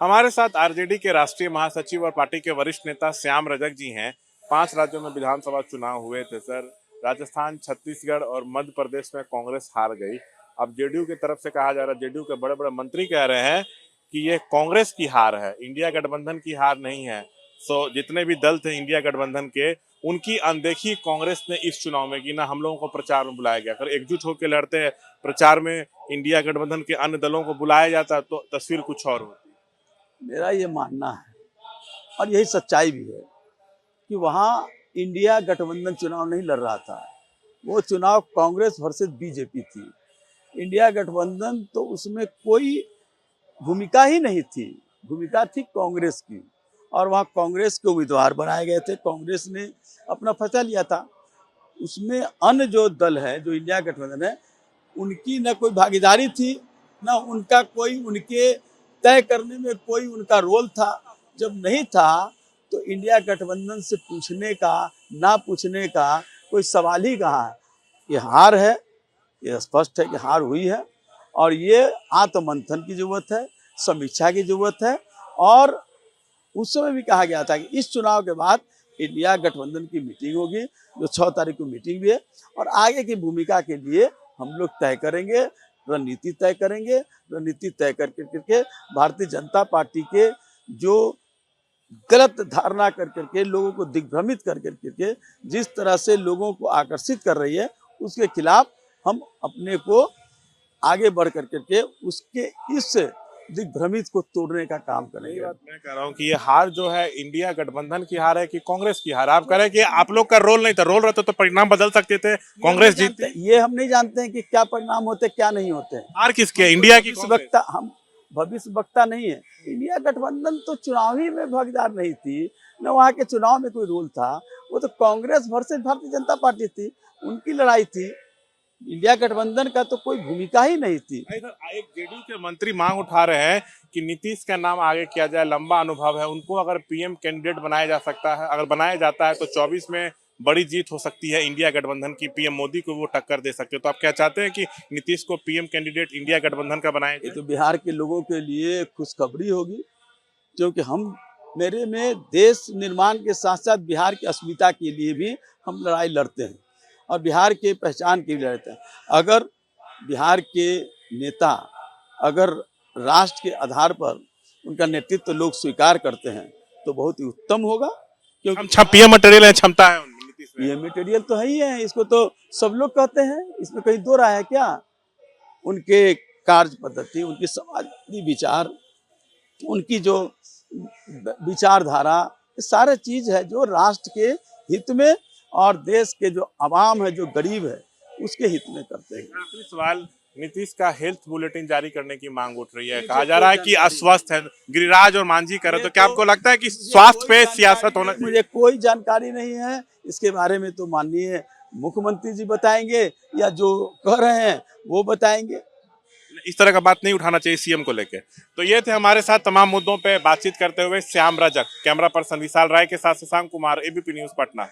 हमारे साथ आरजेडी के राष्ट्रीय महासचिव और पार्टी के वरिष्ठ नेता श्याम रजक जी हैं। 5 राज्यों में विधानसभा चुनाव हुए थे सर। राजस्थान, छत्तीसगढ़ और मध्य प्रदेश में कांग्रेस हार गई। अब जेडीयू की तरफ से कहा जा रहा है, जेडीयू के बड़े बड़े मंत्री कह रहे हैं कि ये कांग्रेस की हार है, इंडिया गठबंधन की हार नहीं है। जितने भी दल थे इंडिया गठबंधन के, उनकी अनदेखी कांग्रेस ने इस चुनाव में की। ना हम लोगों को प्रचार में बुलाया गया। अगर एकजुट होकर लड़ते प्रचार में इंडिया गठबंधन के अन्य दलों को बुलाया जाता तो तस्वीर कुछ और होती। मेरा ये मानना है और यही सच्चाई भी है कि वहाँ इंडिया गठबंधन चुनाव नहीं लड़ रहा था। वो चुनाव कांग्रेस वर्सेस बीजेपी थी। इंडिया गठबंधन तो उसमें कोई भूमिका ही नहीं थी। भूमिका थी कांग्रेस की और वहाँ कांग्रेस के उम्मीदवार बनाए गए थे। कांग्रेस ने अपना फैसला लिया था। उसमें अन्य जो दल है, जो इंडिया गठबंधन है, उनकी न कोई भागीदारी थी, न उनका कोई उनके तय करने में कोई उनका रोल था। जब नहीं था तो इंडिया गठबंधन से पूछने का, ना पूछने का कोई सवाल ही कहाँ है। ये हार है, ये स्पष्ट है कि हार हुई है और ये आत्ममंथन की जरूरत है, समीक्षा की जरूरत है। और उस समय भी कहा गया था कि इस चुनाव के बाद इंडिया गठबंधन की मीटिंग होगी, जो 6 तारीख को मीटिंग भी है, और आगे की भूमिका के लिए हम लोग तय करेंगे, रणनीति तय करेंगे। रणनीति तय करके भारतीय जनता पार्टी के जो गलत धारणा कर करके लोगों को दिग्भ्रमित कर करके जिस तरह से लोगों को आकर्षित कर रही है, उसके खिलाफ हम अपने को आगे बढ़ करके उसके इस दिग्भ्रमित को तोड़ने का काम करेंगे। बात मैं कह रहा हूँ कि ये हार जो है इंडिया गठबंधन की हार है कि कांग्रेस की हार? आप कह रहे हैं कि आप लोग का रोल नहीं था, रोल रहता तो परिणाम बदल सकते थे, कांग्रेस जीतती। ये हम नहीं जानते हैं कि क्या परिणाम होते क्या नहीं होते। हार किसके? इंडिया की? वक्ता हम भविष्य वक्ता नहीं है। इंडिया गठबंधन तो चुनावी में भागीदार नहीं थी, न वहाँ के चुनाव में कोई रोल था। वो तो कांग्रेस वर्सेस भारतीय जनता पार्टी थी, उनकी लड़ाई थी। इंडिया गठबंधन का तो कोई भूमिका ही नहीं थी। एक जेडीयू के मंत्री मांग उठा रहे हैं कि नीतीश का नाम आगे किया जाए, लंबा अनुभव है, उनको अगर पीएम कैंडिडेट बनाया जा सकता है, अगर बनाया जाता है तो 24 में बड़ी जीत हो सकती है इंडिया गठबंधन की। पीएम मोदी को वो टक्कर दे सकते हो। तो आप क्या चाहते हैं कि नीतीश को पीएम कैंडिडेट इंडिया गठबंधन का बनाया जाए? ये तो बिहार के लोगों के लिए खुशखबरी होगी, क्योंकि मेरे में देश निर्माण के साथ साथ बिहार की अस्मिता के लिए भी हम लड़ाई लड़ते हैं और बिहार के पहचान के लिए लड़ते हैं। अगर बिहार के नेता, अगर राष्ट्र के आधार पर उनका नेतृत्व लोग स्वीकार करते हैं तो बहुत ही उत्तम होगा। क्योंकि पीएम मटेरियल है, क्षमता है नीतीश में। ये मटेरियल तो है ही है, इसको तो सब लोग कहते हैं, इसमें कहीं दो राय है क्या? उनके कार्य पद्धति, उनकी समाजवादी विचार, उनकी जो विचारधारा, ये सारे चीज है जो राष्ट्र के हित में और देश के जो आवाम है, जो गरीब है, उसके हित में करते हैं। आखिरी सवाल, नीतीश का हेल्थ बुलेटिन जारी करने की मांग उठ रही है। कहा जा रहा है कि अस्वस्थ है, गिरिराज और मांझी करे, तो क्या आपको लगता है कि स्वास्थ्य पे सियासत होना चाहिए? मुझे कोई जानकारी नहीं है इसके बारे में, तो माननीय मुख्यमंत्री जी बताएंगे या जो कह रहे हैं वो बताएंगे। इस तरह का बात नहीं उठाना चाहिए सीएम को लेके। तो ये थे हमारे साथ तमाम मुद्दों पे बातचीत करते हुए श्याम रजक। कैमरा पर्सन विशाल राय के साथ शशांक कुमार, एबीपी न्यूज पटना।